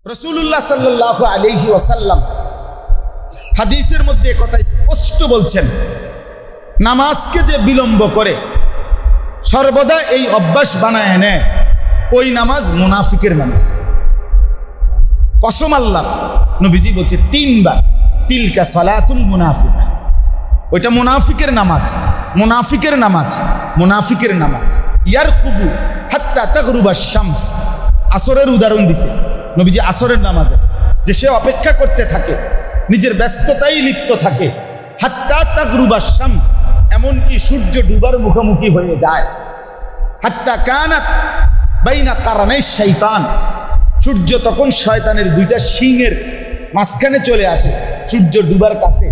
রাসূলুল্লাহ সাল্লাল্লাহু আলাইহি ওয়াসাল্লাম হাদিসের মধ্যে কথা স্পষ্ট বলছেন, নামাজকে যে বিলম্ব করে সর্বদা এই অভ্যাস বানায় নেয়, ওই নামাজ মুনাফিকের নামাজ। কসম আল্লাহ, নবীজি বলছে 3 বার, তিলকা সালাতুল মুনাফিক, ওইটা মুনাফিকের নামাজ, মুনাফিকের নামাজ, মুনাফিকের নামাজ। ইয়ারকুবু হাত্তা তাগরুবা শামস, আসরের উদাহরণ দিছে নবীজি, আসরের নামাজে যে সে অপেক্ষা করতে থাকে, নিজের ব্যস্ততায় লিপ্ত থাকে, হাত্তা তাগরুবা শামস, এমনকি সূর্য ডুবার মুখোমুখি হয়ে যায়। হাত্তা কানাত বাইনা কারানাই শাইতান, সূর্য তখন শয়তানের 2টা শিংয়ের মাঝখানে চলে আসে, সূর্য ডুবার কাছে।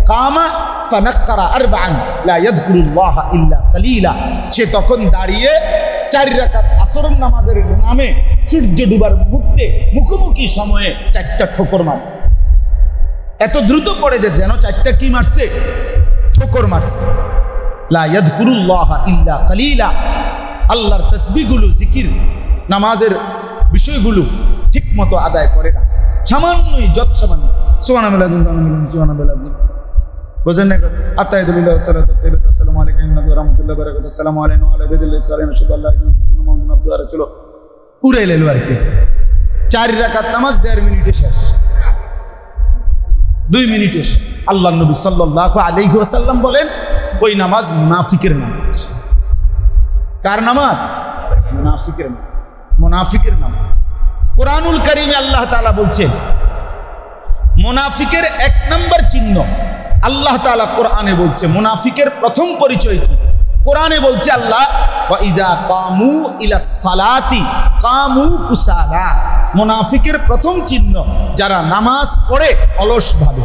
কামা ফানাক্কারা আরবাআন লা ইয়াযকুরুল্লাহ ইল্লা কালিলা, সে তখন দাঁড়িয়ে 4 রাকাত আসরের নামাজের নামে সূর্য ডুবার মুহূর্তে মুখোমুখি সময়ে 4টা ঠোকর মারে। এত দ্রুত পড়ে যে যেন 4টা কি মারছে, ঠোকর মারছে। লা ইয়াযকুরুল্লাহ ইল্লা কালিলা, আল্লাহর তাসবিহগুলো, জিকির, নামাজের বিষয়গুলো ঠিক মতো আদায় করে না, সামান্যই, যত সামান্য। সুবহানাল্লাহ সুবহানাল্লাহ, বুঝেন না? আত্তাহিয়াতুল্লাহ সালাতু তাইয়্যিবাতু আসসালামু আলাইকুম ওয়া রাহমাতুল্লাহি ওয়া বারাকাতুহু, আসসালামু আলাইকুম ওয়া আলা ইবাদিল্লাহি সালিহিন, সাল্লাল্লাহু আলাইহি ওয়া সাল্লাম, মুহাম্মাদুর আবদুহু ওয়া রাসূলুহু। উড়াই লেলো আর কি। 4 রাকাত নামাজ 1.5 মিনিটে শেষ, 2 মিনিটে শেষ। আল্লাহর নবী সাল্লাল্লাহু আলাইহি ওয়াসাল্লাম বলেন, ওই নামাজ মুনাফিকের নামাজ। কার নামাজ? মুনাফিকের নামাজ, মুনাফিকের নামাজ। কোরআনুল কারীমে আল্লাহ তাআলা বলছেন, মুনাফিকের 1 নম্বর চিহ্ন আল্লাহ তাআলা কোরআনে বলছে, মুনাফিকের প্রথম পরিচয় কি? কোরআনে বলছে আল্লাহ, ওয়া ইযা কামু ইলাস সালাতি কামু কুসালা, মুনাফিকের প্রথম চিহ্ন যারা নামাজ পড়ে অলস ভাবে।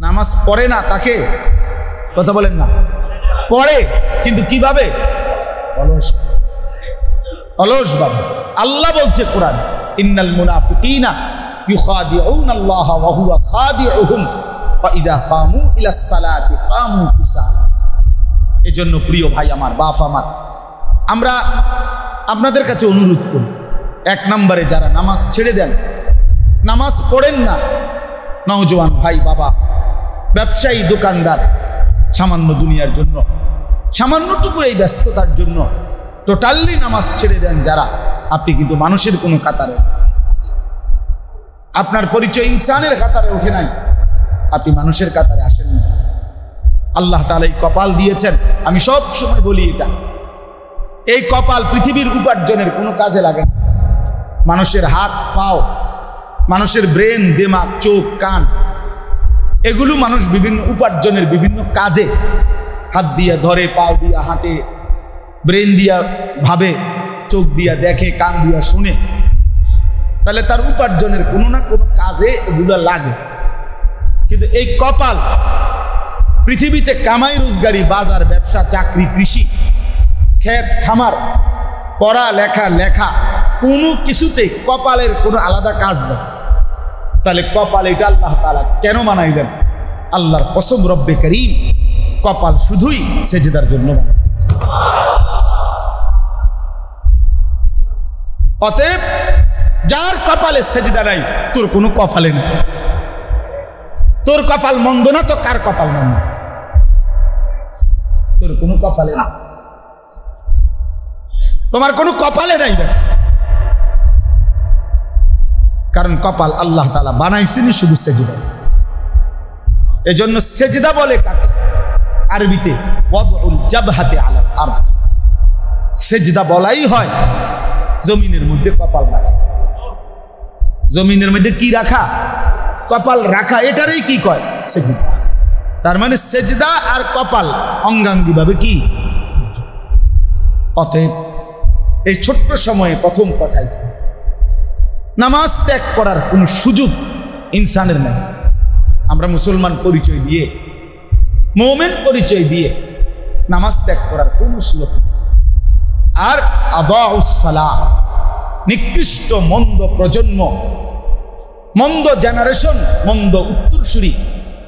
নামাজ পড়ে না, তাকে কথা বলেন না, পড়ে কিন্তু কিভাবে? অলস, অলস ভাবে। আল্লাহ বলছে কোরআন, ইন্নাল মুনাফিকিনা ইউখাদিউনা আল্লাহ ওয়া হুয়া খাদিউহুম ওয়া ইযা কামু ইলাস সালাতি কামু কুসালা। এজন্য প্রিয় ভাই আমার, বাপ আমার, আমরা আপনাদের কাছে অনুরোধ করি, 1 নম্বরে যারা নামাজ ছেড়ে দেন, নামাজ পড়েন না, নওজোয়ান ভাই, বাবা, ব্যবসায়ী, দোকানদার, সামান্য দুনিয়ার জন্য, সামান্যটুকু এই ব্যস্ততার জন্য টোটালি নামাজ ছেড়ে দেন যারা, আপনি কিন্তু মানুষের কোনো কাতারে, আপনার পরিচয় ইনসানের কাতারে ওঠে নাই, আপনি মানুষের কাতারে আসেন না। আল্লাহ তাআলা এই কপাল দিয়েছেন, আমি সব সময় বলি এটা, এই কপাল পৃথিবীর উপার্জনের কোনো কাজে লাগে না। মানুষের হাত, পাও, মানুষের ব্রেন, দিমাগ, চোখ, কান, এগুলো মানুষ বিভিন্ন উপার্জনের বিভিন্ন কাজে হাত দিয়া ধরে, পাও দিয়া হাঁটে, ব্রেন দিয়া ভাবে, চোখ দিয়া দেখে, কান দিয়া শুনে, তাহলে তার উপার্জনের কোনো না কোনো কাজে এগুলো লাগে। কিন্তু এই কপাল পৃথিবীতে কামাই রোজগারি, বাজার, ব্যবসা, চাকরি, কৃষি, ক্ষেত, খামার, পড়া লেখা, লেখা, কোনো কিছুতে কপালের কোনো আলাদা কাজ নেই। তাহলে কপাল এটা আল্লাহ তাআলা কেন বানাইলেন? আল্লাহর কসম, রব্বে করিম, কপাল শুধুই সেজদার জন্য বানাইছে। অতএব যার কপালে সেজদা নাই, তোর কোনো কপালে নেই। তোর কপাল মন্দ না তো কার কপাল মন্দ? তোর কোনো কপালে না, তোমার কোনো কপালে নাই, কারণ কপাল আল্লাহ তাআলা বানাইছেন শুধু সেজদা। এজন্য সেজদা বলে কাকে? আরবিতে ওয়াদউল জাবহাতি আলাল আরদ, সেজদা বলাই হয় জমিনের মধ্যে কপাল রাখা। জমিনের মধ্যে কি রাখা? কপাল রাখা, এটারই কি কয়? সেজদা। তার মানে সেজদা আর কপাল অঙ্গাঙ্গি ভাবে কি? অতএব এই ছোট্ট সময়ে প্রথম কথাই, নামাজ ত্যাগ করার কোনো সুযোগ ইনসানের নেই। আমরা মুসলমান পরিচয় দিয়ে, মুমিন পরিচয় দিয়ে নামাজ ত্যাগ করার কোনো সুযোগ নেই। আর আদাউস সালাহ, নিকৃষ্ট মন্দ প্রজন্ম, মন্দ জেনারেশন, মন্দ উত্তরসূরি,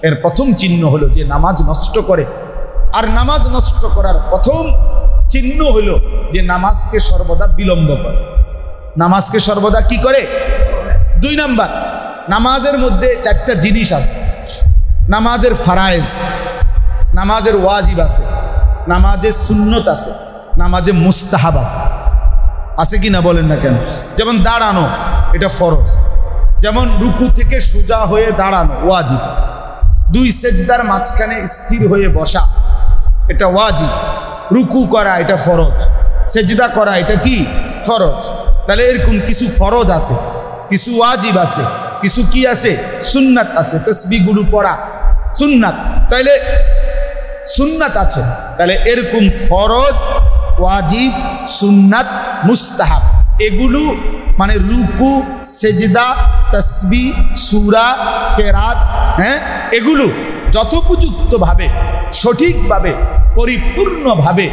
এর প্রথম চিহ্ন হলো যে নামাজ নষ্ট করে। আর নামাজ নষ্ট করার প্রথম চিহ্ন হলো যে নামাজকে সর্বদা বিলম্ব করে। নামাজকে সর্বদা কি করে? 2 নাম্বার, নামাজের মধ্যে 4টা জিনিস আছে। নামাজের ফারায়েজ, নামাজের ওয়াজিব আছে, নামাজের সুন্নত আছে, নামাজে মুস্তাহাব আছে। আছে কি না বলেন না কেন? যেমন দাঁড়ানো, এটা ফরজ। যেমন রুকু থেকে সোজা হয়ে দাঁড়ানো ওয়াজিব। 2 সেজদার মাঝখানে স্থির হয়ে বসা, এটা ওয়াজিব। রুকু করা এটা ফরজ, সেজদা করা এটা কি ফরজ। তাহলে এরকম কিছু ফরজ আছে, কিছু ওয়াজিব আছে, কিছু কি আছে সুন্নাত আছে। তাসবিহগুলো পড়া সুন্নাত, তাইলে সুন্নাত আছে। তাহলে এরকম ফরজ, ওয়াজিব, সুন্নাত, মুস্তাহাব, এগুলো মানে রুকু, সেজদা, তাসবিহ, সূরা, কেরাত, এগুলো যথোপযুক্তভাবে, সঠিকভাবে, পরিপূর্ণভাবে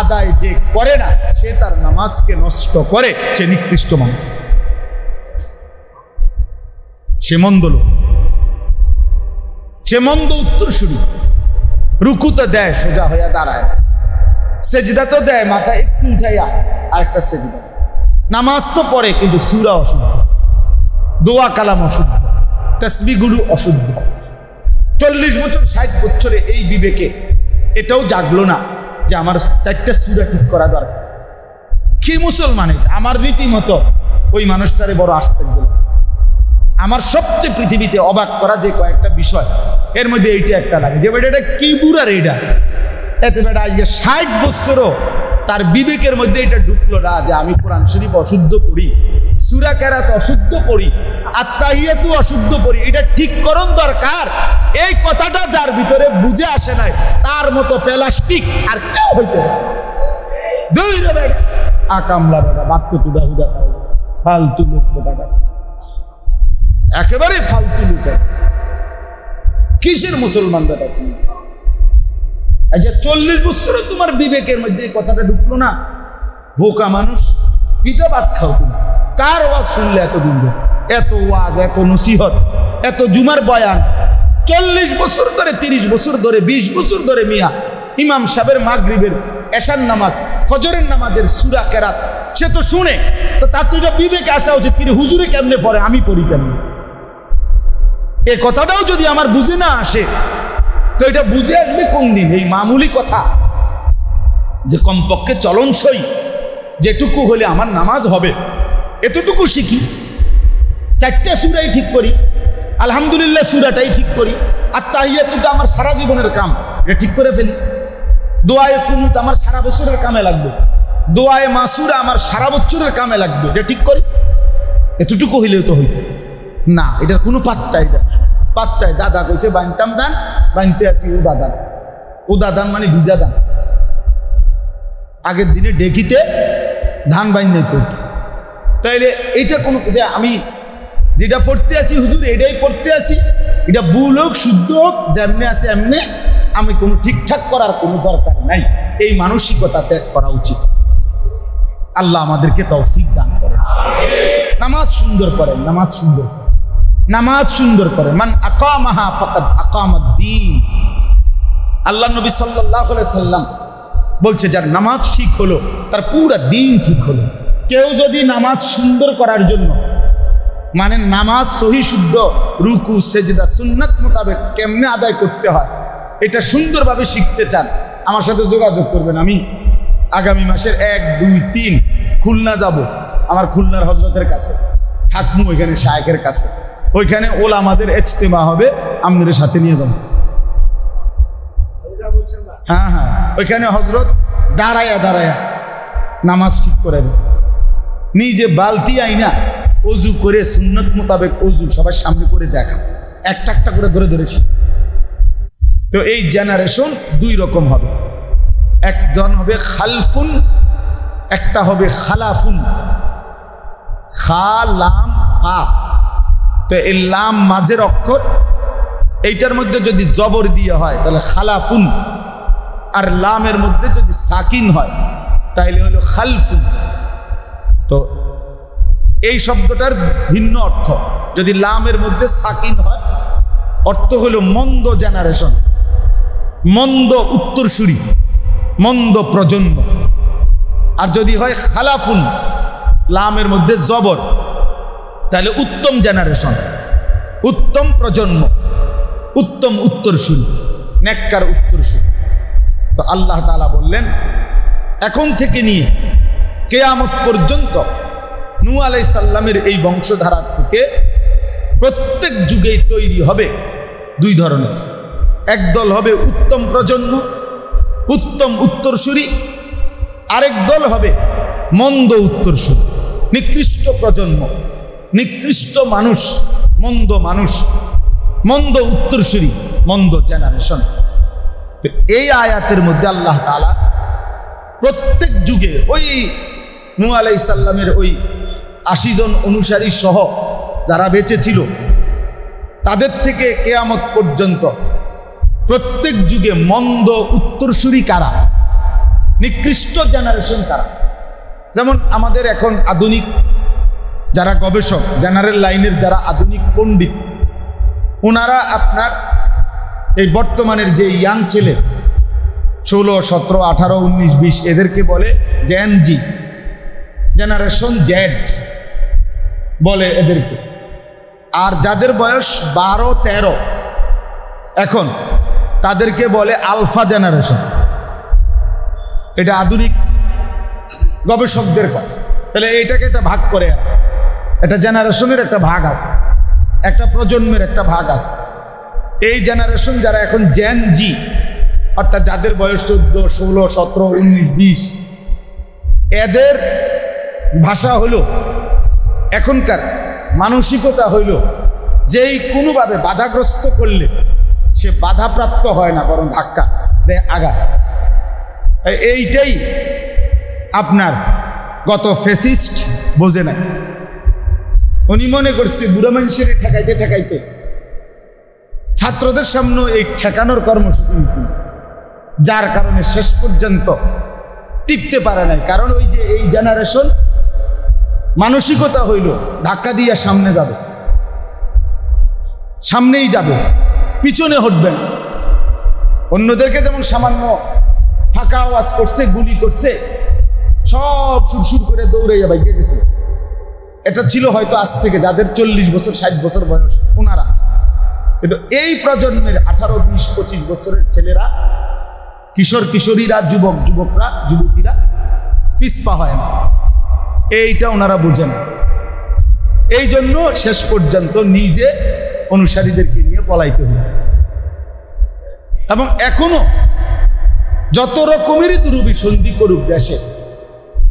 আদায় যে করে না, সে তার নামাজকে নষ্ট করে, সে নিকৃষ্ট মানুষ, সে মন্দ লোক, সে মন্দ উত্তরসূরি। রুকু তো দেয় সোজা হইয়া দাঁড়ায়, সেজদা তো দেয় মাথা একটু উঠাইয়া আরেকটা সেজদা, নামাজ তো পড়ে কিন্তু সূরা অশুদ্ধ, দোয়া কালাম অশুদ্ধ, তাসবিহগুলো অশুদ্ধ। 40 বছর 60 বছরে এই বিবেকে এটাও জাগলো না যে আমার 4টা সূরা ঠিক করা দরকার। কি মুসলমানের আমার রীতিমতো ওই মানুষটারে বড় আশ্চর্য। আমার সবচেয়ে পৃথিবীতে অবাক করা যে কয়েকটা বিষয়, এর মধ্যে এইটা একটা লাগে যে বেটা এটা কি বুড়ার এটা, এতে বেটা আজকে 60 বছরও তার বিবেকের মধ্যে এটা ঢুকলো না যে আমি কোরআন শরীফ অশুদ্ধ পড়ি, সূরা কেরাত অশুদ্ধ পড়ি, আত্তাহিয়াতু অশুদ্ধ পড়ি, এটা ঠিক করণ দরকার। এই কথাটা যার ভিতরে বুঝে আসে নাই, তার মতো প্লাস্টিক আর কেউ হইতে দুই রে আকামলা বেটা বাক্য তুদা হুদা ফালতু লোক, একেবারে ফালতু লোক। কিসের মুসলমান বেটা তুমি? 40 বছরে তোমার বিবেকের মধ্যে এই কথাটা ঢুকলো না? বোকা মানুষ, পিঠা ভাত খাও তুমি। কার ওয়াজ শুনলে এতদিন ধরে? এত ওয়াজ, এত নসিহত, এত জুমার বয়ান, 40 বছর ধরে, 30 বছর ধরে, 20 বছর ধরে মিয়া ইমাম সাহেবের মাগরিবের, এশার নামাজ, ফজরের নামাজের সূরা কেরাত সে তো শুনে, তো তার তো এটা বিবেকে আসা উচিত, কিন্তু হুজুরে কেমনে পড়ে আমি পড়ি কেমনে? এই কথাটাও যদি আমার বুঝে না আসে, তো এটা বুঝে আসবে কোন দিন? এই মামুলি কথা যে কমপক্ষে চলনসই যেটুকু হলে আমার নামাজ হবে, এতটুকু শিখি। 4টা সূরাই ঠিক করি, আলহামদুলিল্লাহ সূরাটাই ঠিক করি, আর তাহিয়াতুটা আমার সারা জীবনের কাম, এটা ঠিক করে ফেলি। দোয়ায়ে কুনুত আমার সারা বছরের কামে লাগবে, দোয়ায়ে মাসুরা আমার সারা বছরের কামে লাগবে, এটা ঠিক করি। এতটুকু হইলেও তো হইতো না, এটার কোনো পাত্তাই দেয়, পাত্তায় দাদা কইছে বানতাম দান, বানতে আসি ও দাদান। ও দাদান মানে ভিজা দান, আগের দিনে ডেকিতে ধান বাইন নেই তো। তাইলে এইটা কোনো যে আমি যেটা পড়তে আসি হুজুর এটাই পড়তে আসি, এটা ভুল হোক শুদ্ধ হোক, যেমনে আছে এমনে, আমি কোনো ঠিকঠাক করার কোনো দরকার নাই। এই মানসিকতা ত্যাগ করা উচিত। আল্লাহ আমাদেরকে তৌফিক দান করেন, নামাজ সুন্দর করেন, নামাজ সুন্দর, নামাজ সুন্দর করেন। মান আকামাহা ফাকাদ আকামাদ্দীন। আল্লাহ নবী সাল্লাল্লাহু আলাইহি সাল্লাম বলছে যার নামাজ ঠিক হলো তার পুরো দিন ঠিক হলো। কেউ যদি নামাজ সুন্দর করার জন্য, মানে নামাজ সহি শুদ্ধ, রুকু সেজদা সুন্নাত মোতাবেক কেমনে আদায় করতে হয় এটা সুন্দরভাবে শিখতে চান, আমার সাথে যোগাযোগ করবেন। আমি আগামী মাসের 1, 2, 3 খুলনা যাব, আমার খুলনার হজরতের কাছে থাকবো, ওইখানে শায়েখের কাছে, ওইখানে ওলামাদের ইজতেমা হবে, আপনাদের সাথে নিয়ে যাবো। হ্যাঁ হ্যাঁ, ওইখানে হজরত দাঁড়ায়া দাঁড়ায়া নামাজ ঠিক করে দেয়, নিজে বালতি আইনা অজু করে সুন্নত মোতাবেক অজু সবার সামনে করে দেখা, একটা একটা করে ধরে ধরে শিখ। তো এই জেনারেশন 2 রকম হবে, একজন হবে খালফুন, একটা হবে খালাফুন। খা লাম ফা, তো এই লাম মাঝের অক্ষর, এইটার মধ্যে যদি জবর দিয়ে হয় তাহলে খালাফুন, আর লামের মধ্যে যদি সাকিন হয় তাইলে হলো খালফুন। তো এই শব্দটার ভিন্ন অর্থ, যদি লামের মধ্যে সাকিন হয় অর্থ হলো মন্দ জেনারেশন, মন্দ উত্তরসূরি, মন্দ প্রজন্ম। আর যদি হয় খালাফুন, লামের মধ্যে জবর, তাহলে উত্তম জেনারেশন, উত্তম প্রজন্ম, উত্তম উত্তরসূরি, নেককার উত্তরসূরি। তো আল্লাহ তাআলা বললেন এখন থেকে নিয়ে কিয়ামত পর্যন্ত নূহ আলাইহিস সালামের এই বংশধারা থেকে প্রত্যেক যুগেই তৈরি হবে দুই ধরনের। একদল হবে উত্তম প্রজন্ম, উত্তম উত্তরসূরি, আরেক দল হবে মন্দ উত্তরসূরি, নিকৃষ্ট প্রজন্ম, নিকৃষ্ট মানুষ, মন্দ উত্তরসূরি, মন্দ জেনারেশন। তো এই আয়াতের মধ্যে আল্লাহ তাআলা প্রত্যেক যুগে ওই নূহ আলাইহিস সালামের ওই ৮০ জন অনুসারী সহ যারা বেঁচে ছিল তাদের থেকে কিয়ামত পর্যন্ত প্রত্যেক যুগে মন্দ উত্তরসূরি কারা, নিকৃষ্ট জেনারেশন কারা। যেমন আমাদের এখন আধুনিক যারা গবেষক, জেনারেল লাইনের যারা আধুনিক পণ্ডিত, ওনারা আপনার এই বর্তমানের যে ইয়াং ছেলে 16, 17, 18, 19, 20 এদেরকে বলে জেন জি, জেনারেশন জেড বলে এদেরকে। আর যাদের বয়স 12, 13 এখন তাদেরকে বলে আলফা জেনারেশন। এটা আধুনিক গবেষকদের কথা। তাহলে এইটাকে একটা ভাগ করে, একটা জেনারেশনের একটা ভাগ আছে, একটা প্রজন্মের একটা ভাগ আছে। এই জেনারেশন যারা এখন জেন জি, অর্থাৎ যাদের বয়স 14, 16, 17, 19, 20, এদের ভাষা হলো, এখনকার মানসিকতা হইল যেই কোনোভাবে বাধাগ্রস্ত করলে সে বাধাপ্রাপ্ত হয় না, বরং ধাক্কা দেয় আগা। এইটাই আপনার গত ফ্যাসিস্ট বোঝে নাই। উনি মনে করছে বুড়া মানুষের ঠেকাইতে ঠেকাইতে ছাত্রদের সামনে এই ঠেকানোর কর্মসূচি নিয়েছিল, যার কারণে শেষ পর্যন্ত টিকতে পারে নাই। কারণ ওই যে এই জেনারেশন মানসিকতা হইল ধাক্কা দিয়ে সামনে যাবে, সামনেই যাবে, পিছনে হটবে না। অন্যদেরকে যেমন সামান্য ফাঁকা আওয়াজ করছে, গুলি করছে, সব সুরসুর করে দৌড়ে বাইকে গেছে। এটা ছিল হয়তো আজ থেকে যাদের 40 বছর 60 বছর বয়স ওনারা। কিন্তু এই প্রজন্মের 18, 20, 25 বছরের ছেলেরা, কিশোর কিশোরীরা, যুবকরা, যুবতীরা পিছপা হয় না, এইটা ওনারা বুঝেন। এই জন্য শেষ পর্যন্ত নিজে অনুসারীদেরকে নিয়ে পলাইতে হয়েছে। এবং এখনো যত রকমেরই দুরভিসন্ধি করুক দেশে,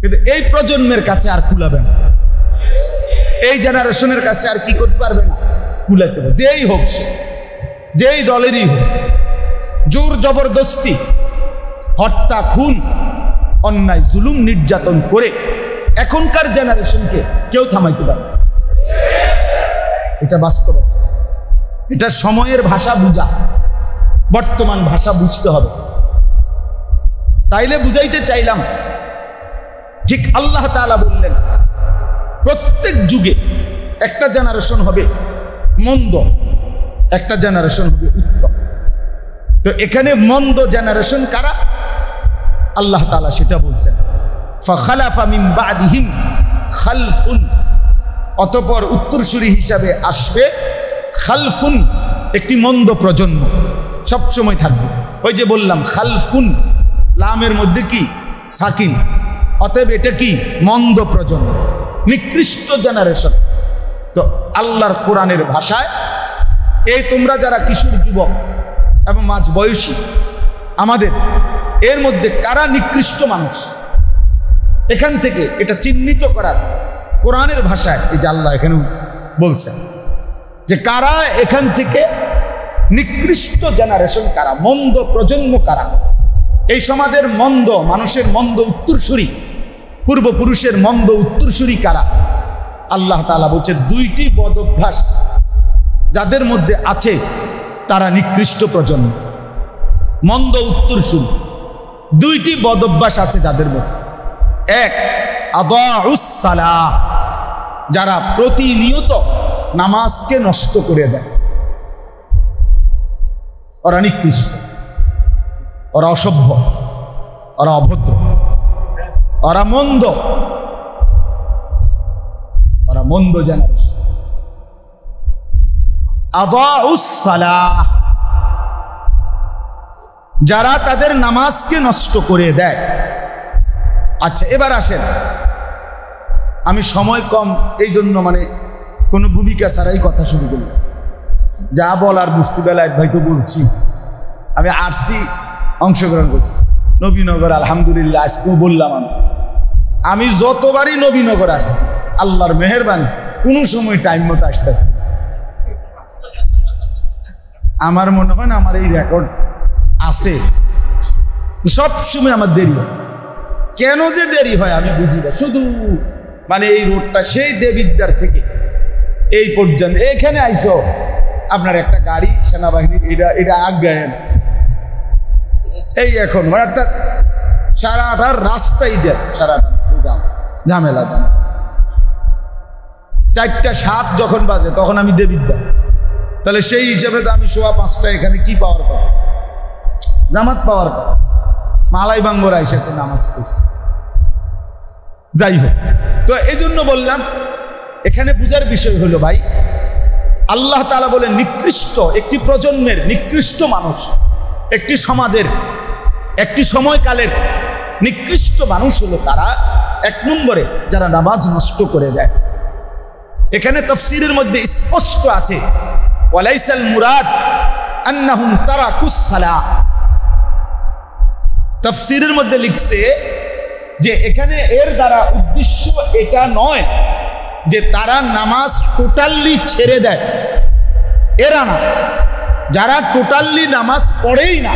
কিন্তু এই প্রজন্মের কাছে আর কুলাবে না, এই জেনারেশনের কাছে আর কি করতে পারবে না, কুলাতে পারবে। যেই হোক সে, যেই দলেরই হোক, জোর জবরদস্তি, হত্যা, খুন, অন্যায়, জুলুম, নির্যাতন করে এখনকার জেনারেশনকে কেউ থামাইতে পারে। এটা বাস্তব, এটা সময়ের ভাষা বুঝা, বর্তমান ভাষা বুঝতে হবে। তাইলে বুঝাইতে চাইলাম, ঠিক আল্লাহ তাআলা বললেন প্রত্যেক যুগে একটা জেনারেশন হবে মন্দ, একটা জেনারেশন হবে উত্তম। তো এখানে মন্দ জেনারেশন কারা, আল্লাহ তাআলা সেটা বলছেন, ফাখালাফা মিন বাদিহিম খালফুন, অতঃপর উত্তরসূরি হিসাবে আসবে খালফুন, একটি মন্দ প্রজন্ম সবসময় থাকবে। ওই যে বললাম খালফুন, লামের মধ্যে কি সাকিন, অতএব এটা কি মন্দ প্রজন্ম, নিকৃষ্ট জেনারেশন। তো আল্লাহর কোরআনের ভাষায় এই তোমরা যারা কিশোর যুবক এবং মাঝ বয়সী, আমাদের এর মধ্যে কারা নিকৃষ্ট মানুষ, এখান থেকে এটা চিহ্নিত করার কোরআনের ভাষায় এই যে আল্লাহ এখানে বলছেন যে কারা এখান থেকে নিকৃষ্ট জেনারেশন কারা, মন্দ প্রজন্ম কারা, এই সমাজের মন্দ মানুষের মন্দ উত্তরসূরি, পূর্বপুরুষের মন্দ উত্তরসূরি কারা। আল্লাহ তাআলা বলছে দুইটি বদ অভ্যাস যাদের মধ্যে আছে তারা নিকৃষ্ট প্রজন্ম, মন্দ উত্তরসূরি। দুইটি বদ অভ্যাস আছে যাদের মধ্যে। এক, আদাউস সালাহ, যারা প্রতিনিয়ত নামাজকে নষ্ট করে দেয়, ওরা নিকৃষ্ট, ওরা অসভ্য, ওরা অভদ্র, ওরা মন্দ, ওরা মন্দ জেনারেশন। আদাউস সালাহ, যারা তাদের নামাজকে নষ্ট করে দেয়। আচ্ছা, এবার আসেন, আমি সময় কম এই জন্য কোনো ভূমিকা ছাড়াই কথা শুরু করলাম। যা বলার মুফতি বেলায় ভাই তো বলছি, আমি আসছি, অংশগ্রহণ করছি নবীনগর, আলহামদুলিল্লাহ আজকেও বললাম। আমি যতবারই নবীনগর আসছি আল্লাহর মেহেরবানি কোনো সময় টাইম মতো আসতে আসছি। আমার মনে হয় না আমার এই রেকর্ড আছে, সব সময় আমার দেরি হয়। কেন যে দেরি হয় আমি বুঝি না। শুধু এই রোডটা সেই দেবিদ্বার থেকে এই পর্যন্ত, এখানে আইসো আপনার একটা গাড়ি সেনাবাহিনীর এটা আজ্ঞায় এই এখন অর্থাৎ সারাটার রাস্তাই যায়, সারাটা ঝামেলা। 4:07 যখন বাজে তখন আমি দেবিদ্বার, তাহলে সেই হিসেবে তো আমি 5:15 এখানে কি পাওয়ার কথা, জামাত পাওয়ার কথা। মালাই বাঙ্গরা এসে তো নামাজ পড়ছে। যাই হোক, তো এই জন্য বললাম এখানে বুঝার বিষয় হলো ভাই, আল্লাহ তাআলা বলেন নিকৃষ্ট একটি প্রজন্মের নিকৃষ্ট মানুষ, একটি সমাজের একটি সময়কালের নিকৃষ্ট মানুষ হলো তারা 1 নম্বরে যারা নামাজ নষ্ট করে দেয়। এখানে তাফসীরের মধ্যে স্পষ্ট আছে, ওয়ালাইসাল মুরাদ আন্নাহুম তারাকুস সালাহ। তাফসীরের মধ্যে লিখছে যে এখানে এর দ্বারা উদ্দেশ্য এটা নয় যে তারা নামাজ টোটালি ছেড়ে দেয়, এরা না। যারা টোটালি নামাজ পড়েই না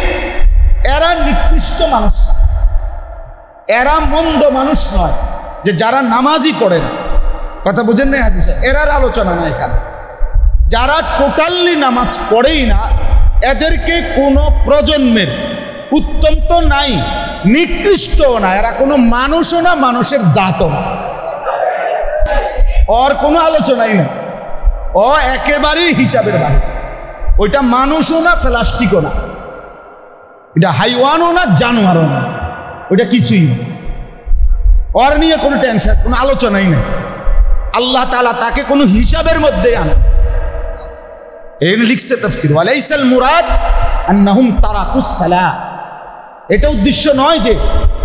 এরা নিকৃষ্ট মানুষ না, এরা মন্দ মানুষ নয়, যে যারা নামাজই পড়ে না। কথা বুঝেন না হাদিসে? এরার আলোচনা না এখানে। যারা টোটালি নামাজ পড়েই না এদেরকে কোনো প্রজন্মের উত্তম তো নাই, নিকৃষ্টও না, এরা কোনো মানুষও না, মানুষের জাতও না, ওর কোনো আলোচনাই না। ও একেবারেই হিসাবের বাইরে। ওইটা মানুষও না, প্লাস্টিকও না, এটা হাইওয়ানও না, জানোয়ারও না, ওইটা কিছুই না। ওর নিয়ে কোনো টেনশন, কোনো আলোচনাই নেই। আল্লাহ তাআলা তাকে কোনো হিসাবের মধ্যে আনে। এই লিখছে তাফসীর, ওয়ালাইসাল মুরাদ আন্নাহুম তারাকুস সালাহ। এটা উদ্দেশ্য নয় যে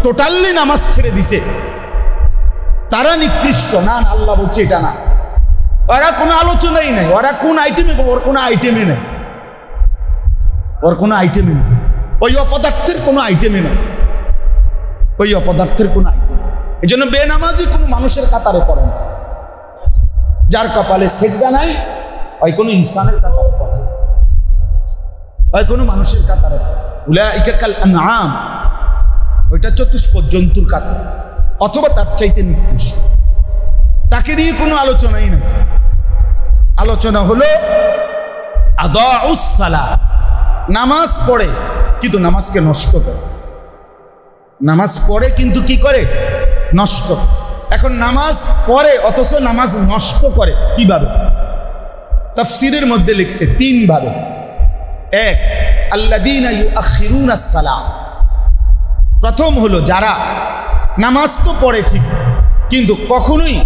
টোটালি নামাজ ছেড়ে দিছে তারা নিকৃষ্ট, না, আল্লাহ বলছে এটা না। ওরা কোনো আলোচনাই নাই, ওরা কোন আইটেমে, ওর কোনো আইটেমে নেই, ওর কোনো আইটেমে নেই, ওই অপদার্থের কোনো আইটেমে নেই, ওই অপদার্থের কোনো আইটেম। এই জন্য বেনামাজি কোনো মানুষের কাতারে পড়ে না। যার কপালে সেজদা নাই ওই কোনো ইনসানের কাতারে পড়ে, ওই কোনো মানুষের কাতারে পড়ে। উলাইকা কাল আনআম, ওইটা চতুষ্পদ জন্তুর কাতার, অথবা তার চাইতে নিকৃষ্ট। তাকে নিয়ে কোনো আলোচনাই নেই। আলোচনা হলো আদাউস সালাহ, নামাজ পড়ে কিন্তু নামাজকে নষ্ট করে। নামাজ পড়ে কিন্তু কি করে? নষ্ট। এখন নামাজ পড়ে অথচ নামাজ নষ্ট করে কিভাবে? তাফসীরের মধ্যে লিখছে 3 ভাবে। 1, আল্লাযীনা ইউআখিরুনাস সালাহ। প্রথম হলো যারা নামাজ তো পড়ে ঠিক, কিন্তু কখনোই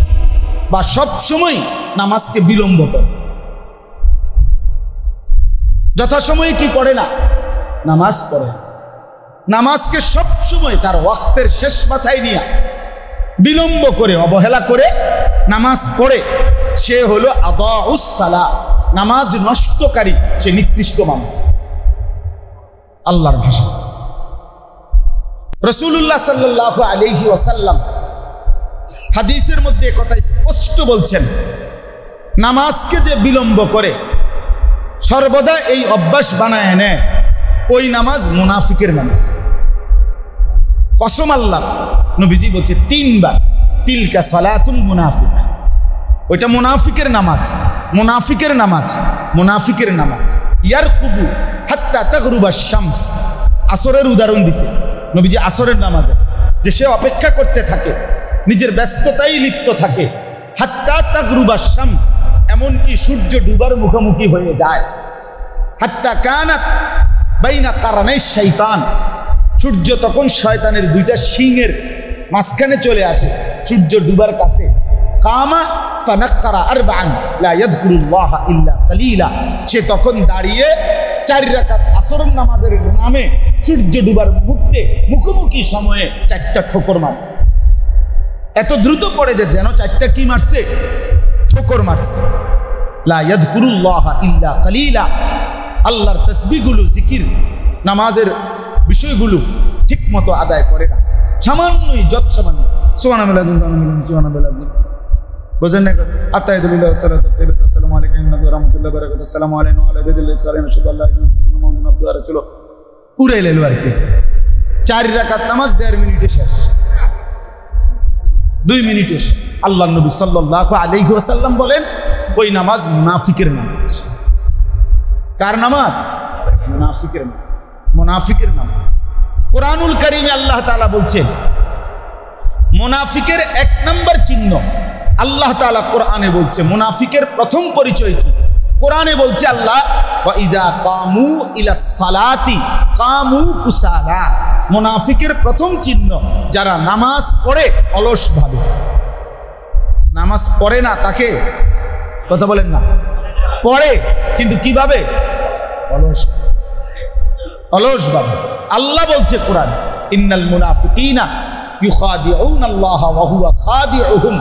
বা সব সময় নামাজকে বিলম্ব করে, যথাসময়ে কি করে না, নামাজ পড়ে। নামাজকে সব সময় তার ওয়াক্তের শেষ মাথায় নিয়ে বিলম্ব করে, অবহেলা করে নামাজ পড়ে, সে হলো আদাউস সালাহ, নামাজ নষ্টকারী, সে নিকৃষ্ট মানুষ। আল্লাহর ভাষা। রাসূলুল্লাহ সাল্লাল্লাহু আলাইহি ওয়াসাল্লাম হাদিসের মধ্যে কথা স্পষ্ট বলছেন, নামাজকে যে বিলম্ব করে, সর্বদা এই অভ্যাস বানায় নেয়, ওই নামাজ মুনাফিকের নামাজ। কসম আল্লাহ, নবীজি বলছে 3 বার, তিলকা সালাতুল মুনাফিক। ওইটা মুনাফিকের নামাজ, মুনাফিকের নামাজ, মুনাফিকের নামাজ। ইয়ারকুবু হাত্তা তাগরুবাশ শামস। আসরের উদাহরণ দিছে নবীজি, আসরের নামাজে যে সে অপেক্ষা করতে থাকে, নিজের ব্যস্ততায় লিপ্ত থাকে, হাত্তা তাগরুবাশ শামস, এমনকি সূর্য ডুবার মুখোমুখি হয়ে যায়। হাত্তা কানাত বাইনা কারনাই শাইতান, সূর্য তখন শয়তানের 2টা শিংয়ের মাঝখানে চলে আসে, সূর্য ডুবার কাছে। কামা ফানাক্কারা আরবাআন লা ইয়াযকুরুল্লাহা ইল্লা কালিলা। সে তখন দাঁড়িয়ে 4 রাকাত আসরের নামাজের নামে সূর্য ডুবার মুহূর্তে মুখোমুখি সময়ে 4টা ঠোকর মারে। এত দ্রুত পড়ে যে যেন 4টা কি মারছে? ঠোকর মারছে। লা ইয়াযকুরুল্লাহা ইল্লা কালিলা। আল্লাহর তাসবিহগুলো, জিকির, নামাজের বিষয়গুলো ঠিক মতো আদায় করে না, সামান্যই, যত সামান্য। সুবহানাল্লাহ, সুবহানাল্লাহ, বুঝেন না? আতাইদুল্লাহ সাল্লাল্লাহু আলাইহি ওয়া সাল্লাম, আসসালামু আলাইকুম ওয়া রাহমাতুল্লাহি ওয়া বারাকাতুহু, আসসালামু আলাইকুম ওয়া আলা ইবাদিল্লাহি সালিহিন, আশহাদু আল্লা ইলাহা ইল্লাল্লাহ মুহাম্মাদুর রাসূলুল্লাহ। পুরাই লেলো আর কি। 4 রাকাত নামাজ 1.5 মিনিটে শেষ, 2 মিনিটে শেষ। আল্লাহর নবী সাল্লাল্লাহু আলাইহি ওয়াসাল্লাম বলেন, ওই নামাজ মুনাফিকের নামাজ। কার নামাজ? মুনাফিকের নামাজ। মুনাফিকের নামাজ। কুরআনুল কারীমে আল্লাহ তাআলা বলছেন, মুনাফিকের 1 নম্বর চিহ্ন আল্লাহ তাআলা কোরআনে বলছে। মুনাফিকের প্রথম পরিচয় কি? কোরআনে বলছে আল্লাহ, ওয়া ইযা কামু ইলাস সালাতি কামু কুসালা। মুনাফিকের প্রথম চিহ্ন যারা নামাজ পড়ে অলসভাবে। নামাজ পড়ে না, তাকে কথা বলেন না, পড়ে কিন্তু কিভাবে? অলস, অলসভাবে। আল্লাহ বলছে কোরআন, ইন্নাল মুনাফিকিনা ইউখাদিউনা আল্লাহ ওয়া হুয়া খাদিউহুম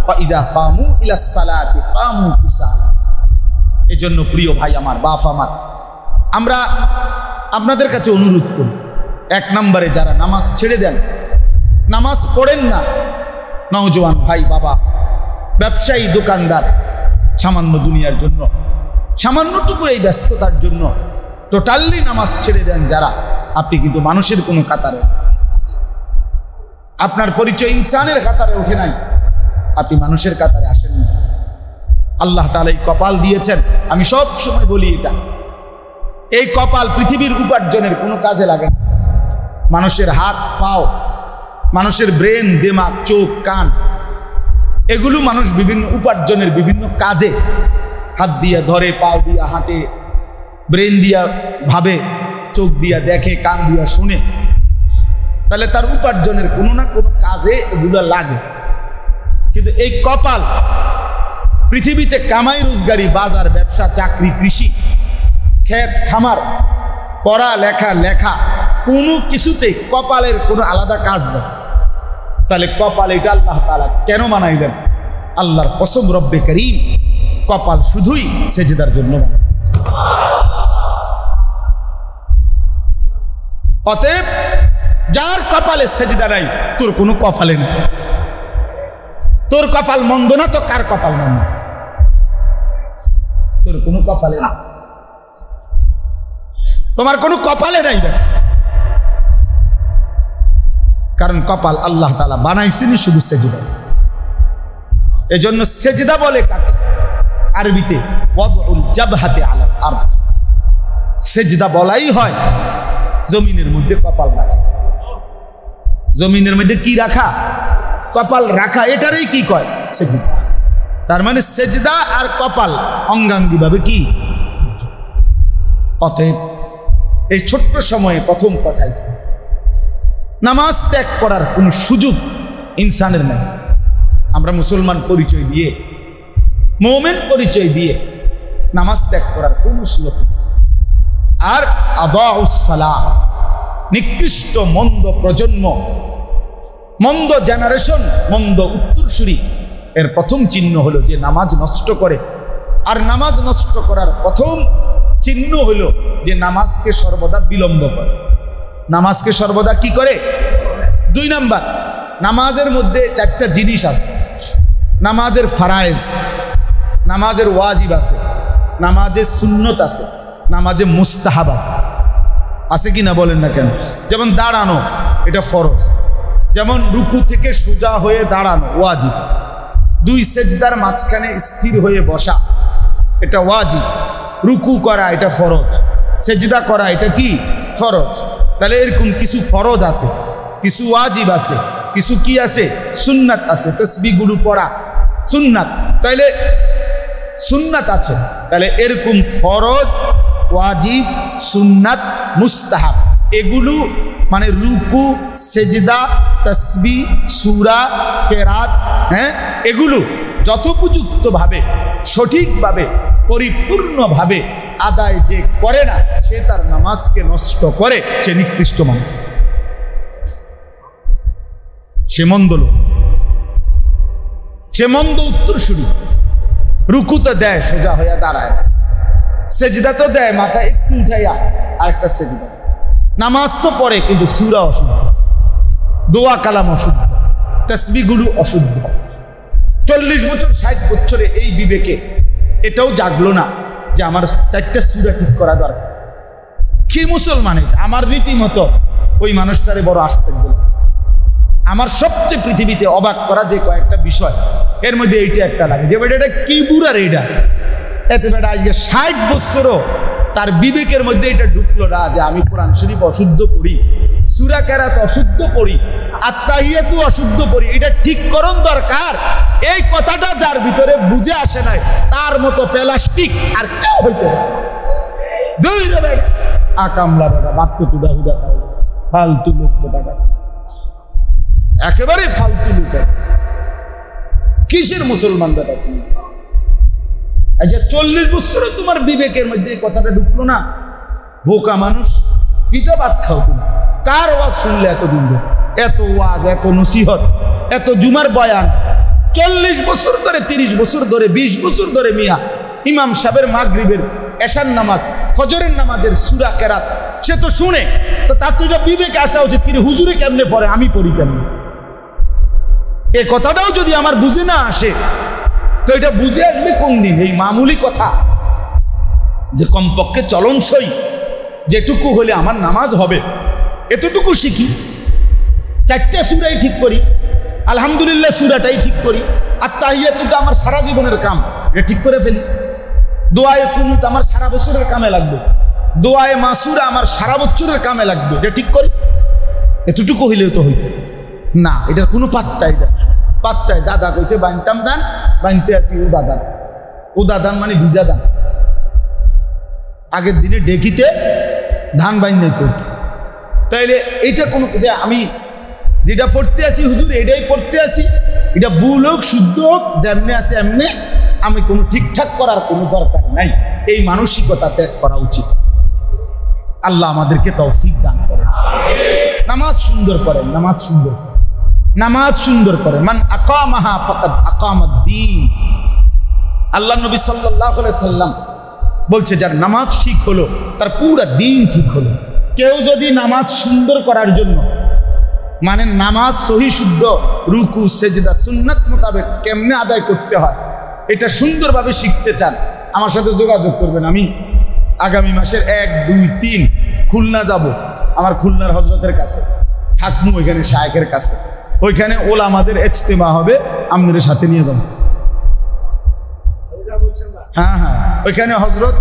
ওয়া ইযা কামু ইলাস সালাতি কামু কুসালা। এজন্য প্রিয় ভাই আমার, বাপ আমার, আমরা আপনাদের কাছে অনুরোধ করি, 1 নম্বরে যারা নামাজ ছেড়ে দেন, নামাজ পড়েন না, নওজোয়ান ভাই, বাবা, ব্যবসায়ী, দোকানদার, সামান্য দুনিয়ার জন্য, সামান্যটুকু এই ব্যস্ততার জন্য টোটালি নামাজ ছেড়ে দেন যারা, আপনি কিন্তু মানুষের কোনো কাতারে, আপনার পরিচয় ইনসানের কাতারে ওঠে নাই, আপনি মানুষের কাতারে আসেন না। আল্লাহ তাআলা এই কপাল দিয়েছেন। আমি সব সময় বলি এটা, এই কপাল পৃথিবীর উপার্জনের কোনো কাজে লাগে না। মানুষের হাত, পাও, মানুষের ব্রেন, দিমাগ, চোখ, কান, এগুলো মানুষ বিভিন্ন উপার্জনের বিভিন্ন কাজে হাত দিয়া ধরে, পাও দিয়া হাঁটে, ব্রেন দিয়া ভাবে, চোখ দিয়া দেখে, কান দিয়া শুনে। তাহলে তার উপার্জনের কোনো না কোনো কাজে এগুলো লাগে। কিন্তু এই কপাল পৃথিবীতে কামাই রোজগারি, বাজার, ব্যবসা, চাকরি, কৃষি, ক্ষেত, খামার, পড়া লেখা, লেখা, কোনো কিছুতে কপালের কোনো আলাদা কাজ নেই। তাহলে কপাল এটা আল্লাহ তাআলা কেন বানাইলেন? আল্লাহর কসম, রব্বে করিম, কপাল শুধুই সেজদার জন্য বানাইছে। অতএব যার কপালে সেজদা নাই, তোর কোনো কপালে নেই। তোর কপাল মন্দ না তো কার কপাল মন্দ? তোর কোনো কপালে না, তোমার কোনো কপালে নাই। কারণ কপাল আল্লাহ তাআলা বানাইছেনই শুধু সেজদা। এজন্য সেজদা বলে কাকে? আরবিতে ওয়াদউল জাবহাতি আলাল আরদ। সেজদা বলাই হয় জমিনের মধ্যে কপাল রাখা। জমিনের মধ্যে কি রাখা? কপাল রাখা। এটারই কি কয়? সেজদা। তার মানে সেজদা আর কপাল অঙ্গাঙ্গি ভাবে কি? অতএব এই ছোট্ট সময়ে প্রথম কথাই, নামাজ ত্যাগ করার কোন সুযোগ ইনসানের নেই। আমরা মুসলমান পরিচয় দিয়ে, মুমিন পরিচয় দিয়ে নামাজ ত্যাগ করার কোন সুযোগ নেই। আর আদাউস সালাহ, নিকৃষ্ট মন্দ প্রজন্ম, মন্দ জেনারেশন, মন্দ উত্তরসূরি, এর প্রথম চিহ্ন হলো যে নামাজ নষ্ট করে। আর নামাজ নষ্ট করার প্রথম চিহ্ন হলো যে নামাজকে সর্বদা বিলম্ব করে। নামাজকে সর্বদা কি করে? 2 নাম্বার, নামাজের মধ্যে 4টা জিনিস আছে। নামাজের ফারায়েজ, নামাজের ওয়াজিব আছে, নামাজের সুন্নত আছে, নামাজে মুস্তাহাব আছে। আছে কি না বলেন না কেন? যেমন দাঁড়ানো, এটা ফরজ। যেমন রুকু থেকে সোজা হয়ে দাঁড়ানো ওয়াজিব। 2 সেজদার মাঝখানে স্থির হয়ে বসা, এটা ওয়াজিব। রুকু করা এটা ফরজ, সেজদা করা এটা কি? ফরজ। তাহলে এরকম কিছু ফরজ আছে, কিছু ওয়াজিব আছে, কিছু কি আছে? সুন্নাত আছে। তাসবিহগুলো পড়া সুন্নাত, তাইলে সুন্নাত আছে। তাহলে এরকম ফরজ, ওয়াজিব, সুন্নাত, মুস্তাহাব, এগুলো মানে রুকু, সেজদা, তাসবিহ, সূরা, কেরাত, এগুলো যথোপযুক্তভাবে সঠিকভাবে পরিপূর্ণভাবে আদায় যে করে না সে তার নামাজকে নষ্ট করে, সে নিকৃষ্ট মানুষ, সে মন্দ লোক, সে মন্দ উত্তরসূরি। রুকুতে দেয় সোজা হইয়া দাঁড়ায়, সেজদা তো দেয় মাথা একটু উঠাইয়া আরেকটা সেজদা, নামাজ তো পড়ে কিন্তু সূরা অশুদ্ধ, দোয়া কালাম অশুদ্ধ, তাসবিহগুলো অশুদ্ধ। 40 বছর 60 বছরে এই বিবেকে এটাও জাগলো না যে আমার 4টা সূরা ঠিক করা দরকার। কি মুসলমান এটা? আমার রীতিমতো ওই মানুষটারে বড় আশ্চর্য লাগে। আমার সবচেয়ে পৃথিবীতে অবাক করা যে কয়েকটা বিষয়, এর মধ্যে এইটা একটা লাগে যে বেটা এটা কি বুড়ার এইটা, এতে বেটা আজকে 60 বছরও তার বিবেকের মধ্যে এটা ঢুকলো না যে আমি কোরআন শরীফ অশুদ্ধ পড়ি, সূরা কেরাত অশুদ্ধ পড়ি, আত্তাহিয়াতু অশুদ্ধ পড়ি, এটা ঠিক করণ দরকার। এই কথাটা যার ভিতরে বুঝে আসে নাই তার মতো প্লাস্টিক আর কেউ হইতে পারে। দুই রে আকামলা বেটা বাক্য তুদা হুদা ফালতু লোক, টাকা একেবারে ফালতু লোক। কিসের মুসলমান বেটা তুমি? আচ্ছা 40 বছরও তোমার বিবেকের মধ্যে এই কথাটা ঢুকলো না? বোকা মানুষ, পিঠা ভাত খাও তুমি। কার ওয়াজ শুনলে এতদিন ধরে? এত ওয়াজ, এত নসিহত, এত জুমার বয়ান, 40 বছর ধরে, 30 বছর ধরে, 20 বছর ধরে মিয়া ইমাম সাহেবের মাগরিবের, এশার নামাজ, ফজরের নামাজের সূরা কেরাত সে তো শুনে, তো তার তো এটা বিবেকে আসা উচিত কিন্তু হুজুরে কেমনে পড়ে আমি পড়ি কেমনে? এই কথাটাও যদি আমার বুঝে না আসে তো এটা বুঝে আসবে কোন দিন? এই মামুলি কথা যে কমপক্ষে চলনসই যেটুকু হলে আমার নামাজ হবে এতটুকু শিখি, 4টা সূরাই ঠিক করি, আলহামদুলিল্লাহ সূরাটাই ঠিক করি, আত্তাহিয়াতুটা আমার সারা জীবনের কাম, এটা ঠিক করে ফেলি, দোয়ায়ে কুনুত আমার সারা বছরের কামে লাগবে, দোয়ায়ে মাসুরা আমার সারা বছরের কামে লাগবে, এটা ঠিক করি। এতটুকু হইলেও তো হইতো না, এটার কোনো পাত্তাই দেয়, পাত্তায় দাদা কইছে বানতাম দান, বানতে আসি ও দাদান মানে ভিজা দান। আগের দিনে ডেকিতে ধান বাইন নাই তো, তাইলে এইটা কোনো যে আমি যেটা পড়তে আসি হুজুর এটাই পড়তে আসি, এটা ভুল হোক শুদ্ধ হোক যেমনে আছে এমনি, আমি কোনো ঠিকঠাক করার কোনো দরকার নাই। এই মানসিকতা ত্যাগ করা উচিত। আল্লাহ আমাদেরকে তৌফিক দান করেন, নামাজ সুন্দর করেন, নামাজ সুন্দর, নামাজ সুন্দর করেন। মান আকামাহা ফাকাদ আকামাদ-দ্বীন। আল্লাহ নবী সাল্লাল্লাহু আলাইহি সাল্লাম বলছে যার নামাজ ঠিক হলো তার পুরা দিন ঠিক হলো। কেউ যদি নামাজ সুন্দর করার জন্য, মানে নামাজ সহি শুদ্ধ, রুকু সেজদা সুন্নাত মোতাবেক কেমনে আদায় করতে হয় এটা সুন্দরভাবে শিখতে চান, আমার সাথে যোগাযোগ করবেন। আমি আগামী মাসের 1, 2, 3 খুলনা যাব, আমার খুলনার হজরতের কাছে থাকবো, ওইখানে শায়েখের কাছে, ওইখানে ওলামাদের ইজতিমা হবে, আমাদের সাথে নিয়ে যাবো। হ্যাঁ হ্যাঁ, ওইখানে হজরত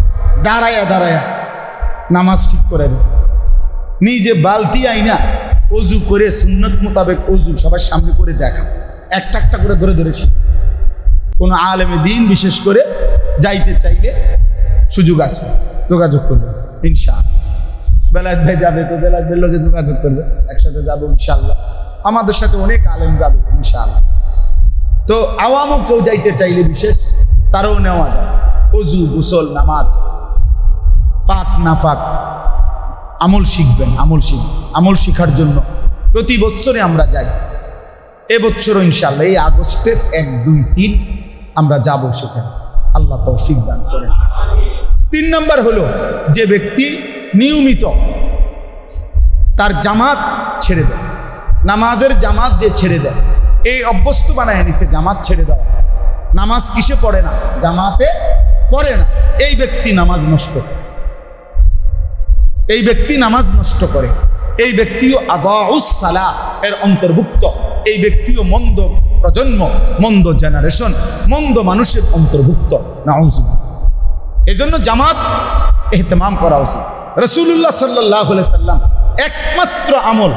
দাঁড়ায়া দাঁড়ায়া নামাজ ঠিক করে দেয়, নিজে বালতি আইনা অজু করে সুন্নত মোতাবেক অজু সবার সামনে করে দেখা, একটা একটা করে ধরে ধরে শিখ। কোন আলেমে দিন বিশেষ করে যাইতে চাইলে সুযোগ আছে, যোগাযোগ করবে ইনশাআল্লাহ। বেলায়েত ভাই যাবে তো বেলায়েত ভাইয়ের লোকে যোগাযোগ করবে, একসাথে যাবো ইনশাআল্লাহ। আমাদের সাথে অনেক আলেম যাবে ইনশাআল্লাহ। তো আওয়ামও কেউ যাইতে চাইলে বিশেষ তারও নেওয়া যায়। অজু, গোসল, নামাজ, পাক না পাক আমল শিখবেন, আমল শিখবেন। আমল শিখার জন্য প্রতি বছরে আমরা যাই, এবছরও ইনশাআল্লাহ এই আগস্টের 1, 2, 3 আমরা যাব সেখানে, আল্লাহ তৌফিক দান করেন। 3 নম্বর হলো যে ব্যক্তি নিয়মিত তার জামাত ছেড়ে দেয়, নামাজের জামাত যে ছেড়ে দেয়, এই অভ্যস্ত বানায় নিছে জামাত ছেড়ে দেওয়া। নামাজ কিসে পড়ে না? জামাতে পড়ে না, এই ব্যক্তি নামাজ নষ্ট, এই ব্যক্তি নামাজ নষ্ট করে, এই ব্যক্তিও আদাউস সালাহ এর অন্তর্ভুক্ত, এই ব্যক্তিও মন্দ প্রজন্ম, মন্দ জেনারেশন, মন্দ মানুষের অন্তর্ভুক্ত। নাউজুবিল্লাহ। এই জন্য জামাত ইহতিমাম করা উচিত। রাসূলুল্লাহ সাল্লাল্লাহু আলাইহি সাল্লাম একমাত্র আমল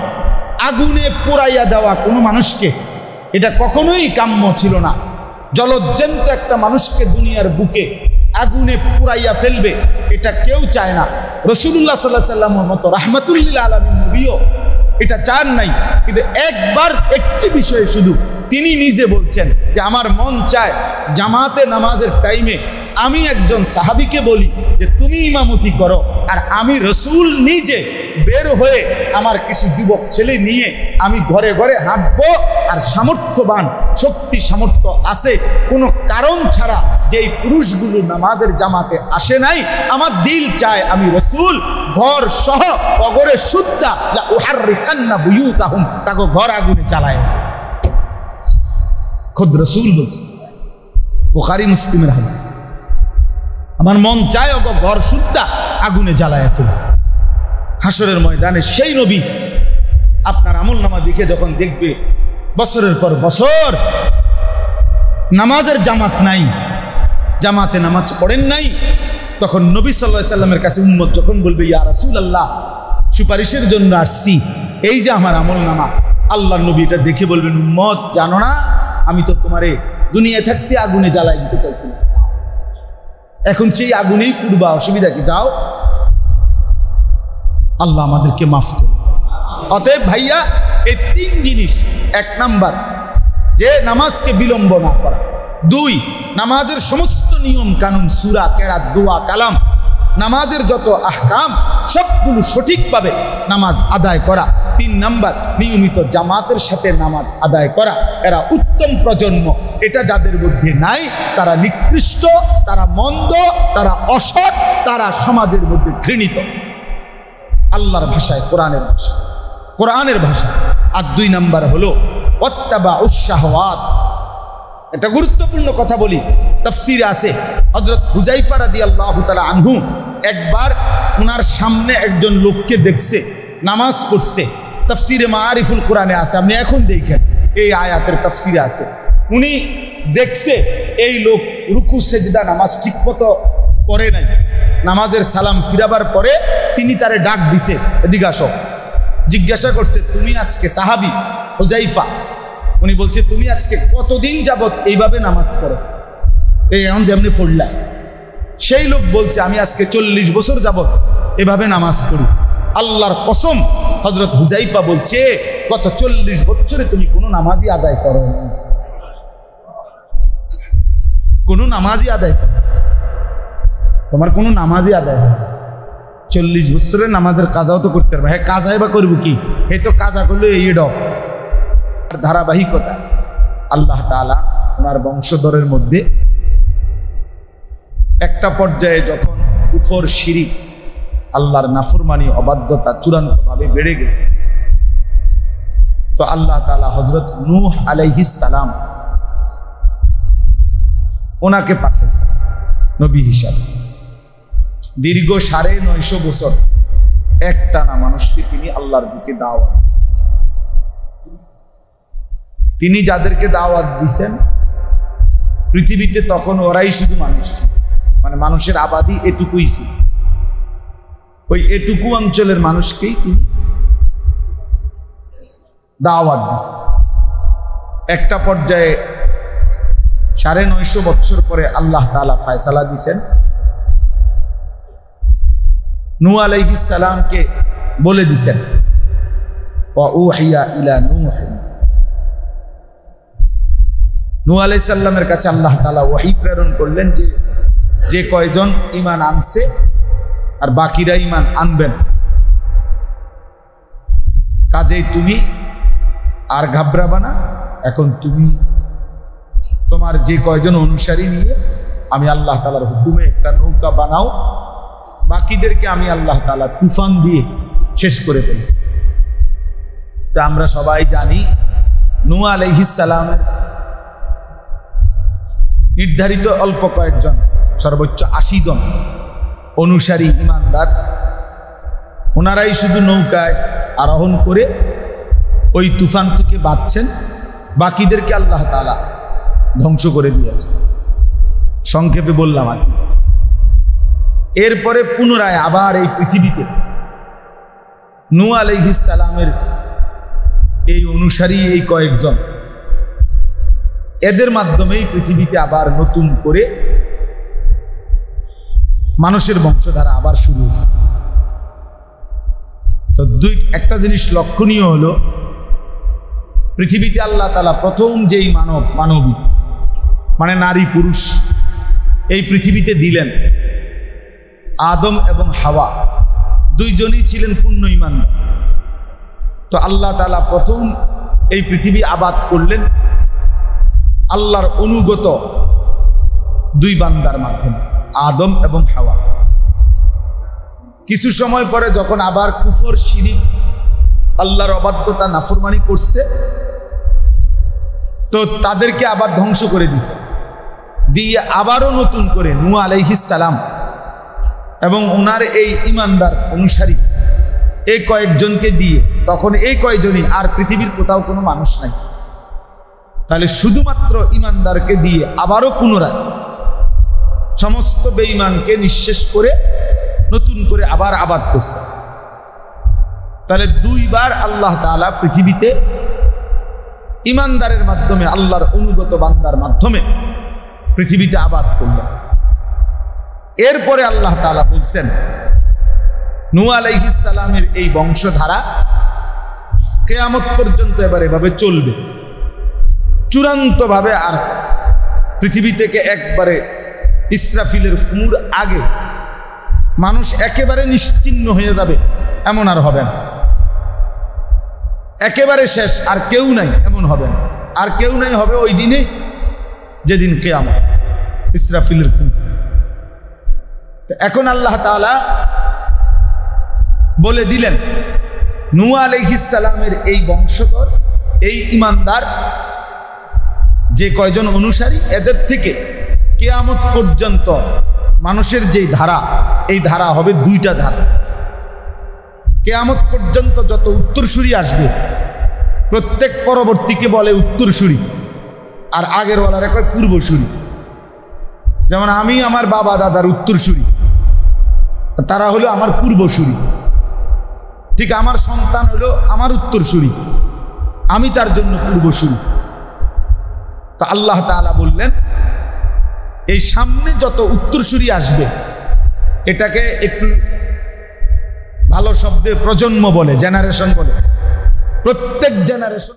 আগুনে পোড়াইয়া দেওয়া কোনো মানুষকে, এটা কখনোই কাম্য ছিল না। জলজ্জন্ত একটা মানুষকে দুনিয়ার বুকে আগুনে পুরাইয়া ফেলবে এটা কেউ চায় না। রাসূলুল্লাহ সাল্লাল্লাহু আলাইহি ওয়াসাল্লামের মতো রাহমাতুল লিল আলামিন নবীও এটা চান নাই। কিন্তু একবার একটি বিষয়ে শুধু তিনি নিজে বলছেন যে আমার মন চায় জামাতে নামাজের টাইমে আমি একজন সাহাবীকে বলি যে তুমি ইমামতি করো, আর আমি রসুল নিজে বের হয়ে আমার কিছু যুবক ছেলে নিয়ে আমি ঘরে ঘরে হাঁটবো, আর সামর্থ্যবান শক্তি সামর্থ্য আছে কোনো কারণ ছাড়া যেই পুরুষগুলো নামাজের জামাতে আসে নাই, আমার দিল চায় আমি রসুল ঘর সহ অগরে শুদ্ধা উহাররিকান্না বুয়ুতাহুম, তাকে ঘর আগুনে জ্বালায়। খুদ রসুল বলছে, বুখারী মুসলিমের হাদিস। আমার মন চায় ওগো ঘর শুদ্ধা আগুনে জ্বালায় ফেলে। হাসরের ময়দানে সেই নবী আপনার আমলনামা দিকে যখন দেখবে বছরের পর বছর নামাজের জামাত নাই, জামাতে নামাজ পড়েন নাই, তখন নবী সাল্লাল্লাহু আলাইহি সাল্লামের কাছে উম্মত যখন বলবে ইয়া রাসূলুল্লাহ সুপারিশের জন্য আসছি, এই যে আমার আমলনামা, আল্লাহর নবী এটা দেখে বলবেন উম্মত জানো না আমি তো তোমারে দুনিয়া থাকতে আগুনে জ্বালাই দিতে চাইছি, এখন সেই আগুনেই পুড়বা, অসুবিধা কি? যাও, আল্লাহ আমাদেরকে মাফ করুন। অতএব ভাইয়া এই তিন জিনিস, এক নাম্বার যে নামাজকে বিলম্ব না করা, দুই নামাজের সমস্ত নিয়ম কানুন সূরা কেরাত দোয়া কালাম নামাজের যত আহকাম সবগুলো সঠিকভাবে নামাজ আদায় করা, তিন নাম্বার নিয়মিত জামাতের সাথে নামাজ আদায় করা। এরা উত্তম প্রজন্ম, এটা যাদের মধ্যে নাই তারা নিকৃষ্ট, তারা মন্দ, তারা অসৎ, তারা সমাজের মধ্যে ঘৃণিত। আল্লাহর ভাষায়, কোরআনের ভাষা, কোরআনের ভাষা। আর দুই নাম্বার হলো ওয়াত্তাবাউশ শাহওয়াত। এটা গুরুত্বপূর্ণ কথা বলি, তাফসিরে আছে হযরত হুযায়ফা রাদিয়াল্লাহু তাআলা আনহু একবার ওনার সামনে একজন লোককে দেখছে নামাজ পড়ছে, তাফসিরে মাআরিফুল কোরআনে আছে, আপনি এখন দেখেন এই আয়াতের তাফসিরে আছে। উনি দেখছে এই লোক রুকু সেজদা নামাজ ঠিকমতো পড়ে নাই, নামাজের সালাম ফিরাবার পরে তিনি তারে ডাক দিছে, এদিকে আসো। জিজ্ঞাসা করছে তুমি আজকে সাহাবী হুযায়ফা, উনি বলছে তুমি আজকে কতদিন যাবত এইভাবে নামাজ পড়ো, এই এখন যেমনি পড়লা? সেই লোক বলছে আমি আজকে 40 বছর যাবত এভাবে নামাজ পড়ি। আল্লাহর কসম, হযরত হুযায়ফা বলছে গত 40 বছরে তুমি কোনো নামাজই আদায় করো না, কোনো নামাজই আদায় করো, তোমার কোনো নামাজই আদায় হয়। 40 বছরের নামাজের কাজাও তো করতে পারবে, হ্যাঁ কাজাই বা করবো কি, এই তো কাজা করলে এই ডক ধারাবাহিকতা। আল্লাহ তাআলা ওনার বংশধরের মধ্যে একটা পর্যায়ে যখন কুফর শিরিক আল্লাহর নাফরমানি অবাধ্যতা চূড়ান্তভাবে বেড়ে গেছে, তো আল্লাহ তাআলা হযরত নূহ আলাইহিস সালাম ওনাকে পাঠাইছে নবী হিসাবে। দীর্ঘ 950 বছর একটানা মানুষকে তিনি আল্লাহর দিকে দাওয়াত দিয়েছেন। তিনি যাদেরকে দাওয়াত দিয়েছেন পৃথিবীতে তখন ওরাই শুধু মানুষ ছিল, মানে মানুষের আবাদি এটুকুই ছিল, ওই এটুকু অঞ্চলের মানুষকেই তিনি দাওয়াত দিয়েছেন। একটা পর্যায়ে 950 বছর পরে আল্লাহ তাআলা ফয়সালা দিয়েছেন, নূহ আলাইহিস সালামকে বলে দিয়েছেন ওয়া উহিয়া ইলা নূহ, নূহ আলাইহিস সালামের কাছে আল্লাহ তাআলা ওহী প্রেরণ করলেন যে যে কয়জন ঈমান আনছে আর বাকিরা ঈমান আনবে না, কাজেই তুমি আর ঘাবড়াবা না, এখন তুমি তোমার যে কয়জন অনুসারী নিয়ে আমি আল্লাহ তাআলার হুকুমে একটা নৌকা বানাও, বাকিদেরকে আমি আল্লাহ তাআলা তুফান দিয়ে শেষ করে ফেলি। তা আমরা সবাই জানি নূহ আলাইহিস সালামের নির্ধারিত অল্প কয়েকজন, সর্বোচ্চ 80 জন অনুসারী ইমানদার, ওনারাই শুধু নৌকায় আরোহণ করে ওই তুফান থেকে বাঁচছেন, বাকিদেরকে আল্লাহ তাআলা ধ্বংস করে দিয়েছে। সংক্ষেপে বললাম আর কি। এরপরে পুনরায় আবার এই পৃথিবীতে নূহ আলাইহিস সালামের এই অনুসারী এই কয়েকজন, এদের মাধ্যমেই পৃথিবীতে আবার নতুন করে মানুষের বংশধারা আবার শুরু হয়েছে। তো একটা জিনিস লক্ষণীয় হলো পৃথিবীতে আল্লাহ তাআলা প্রথম যেই মানবী মানে নারী পুরুষ এই পৃথিবীতে দিলেন, আদম এবং হাওয়া দুইজনই ছিলেন পূর্ণ ঈমানদার। তো আল্লাহ তাআলা প্রথম এই পৃথিবী আবাদ করলেন আল্লাহর অনুগত দুই বান্দার মাধ্যমে, আদম এবং হাওয়া। কিছু সময় পরে যখন আবার কুফর, শিরিক, আল্লাহর অবাধ্যতা, নাফরমানি করছে, তো তাদেরকে আবার ধ্বংস করে দিছে, দিয়ে আবারও নতুন করে নূহ আলাইহিস সালাম এবং ওনার এই ঈমানদার অনুসারী এই কয়েকজনকে দিয়ে, তখন এই কয়েকজনই, আর পৃথিবীর কোথাও কোনো মানুষ নাই, তাহলে শুধুমাত্র ঈমানদারকে দিয়ে আবারও পুনরায় সমস্ত বেঈমানকে নিঃশেষ করে নতুন করে আবার আবাদ করছে। তাহলে দুইবার আল্লাহ তাআলা পৃথিবীতে ঈমানদারের মাধ্যমে, আল্লাহর অনুগত বান্দার মাধ্যমে পৃথিবীতে আবাদ করলেন। এরপরে আল্লাহ তাআলা বলছেন নূহ আলাইহিস সালামের এই বংশধারা কিয়ামত পর্যন্ত এবার এভাবে চলবে, চূড়ান্তভাবে। আর পৃথিবী থেকে একবারে ইসরাফিলের ফুঁড় আগে মানুষ একেবারে নিশ্চিহ্ন হয়ে যাবে এমন আর হবে না, একেবারে শেষ, আর কেউ নাই এমন হবে না। আর কেউ নাই হবে ওই দিনে যেদিন কিয়ামত, ইসরাফিলের ফুঁড়। এখন আল্লাহ তাআলা বলে দিলেন নূহ আলাইহিস সালামের এই বংশধর, এই ঈমানদার যে কয়জন অনুসারী, এদের থেকে কিয়ামত পর্যন্ত মানুষের যেই ধারা, এই ধারা হবে দুইটা ধারা। কিয়ামত পর্যন্ত যত উত্তরসূরি আসবে, প্রত্যেক পরবর্তীকে বলে উত্তরসূরি, আর আগের ওয়ালারে কয় পূর্বসূরি। যেমন আমি আমার বাবা দাদার উত্তরসূরি, তারা হলো আমার পূর্বসূরি। ঠিক আমার সন্তান হলো আমার উত্তরসূরি, আমি তার জন্য পূর্বসূরি। তো আল্লাহ তাআলা বললেন এই সামনে যত উত্তরসূরি আসবে, এটাকে একটু ভালো শব্দে প্রজন্ম বলে, জেনারেশন বলে। প্রত্যেক জেনারেশন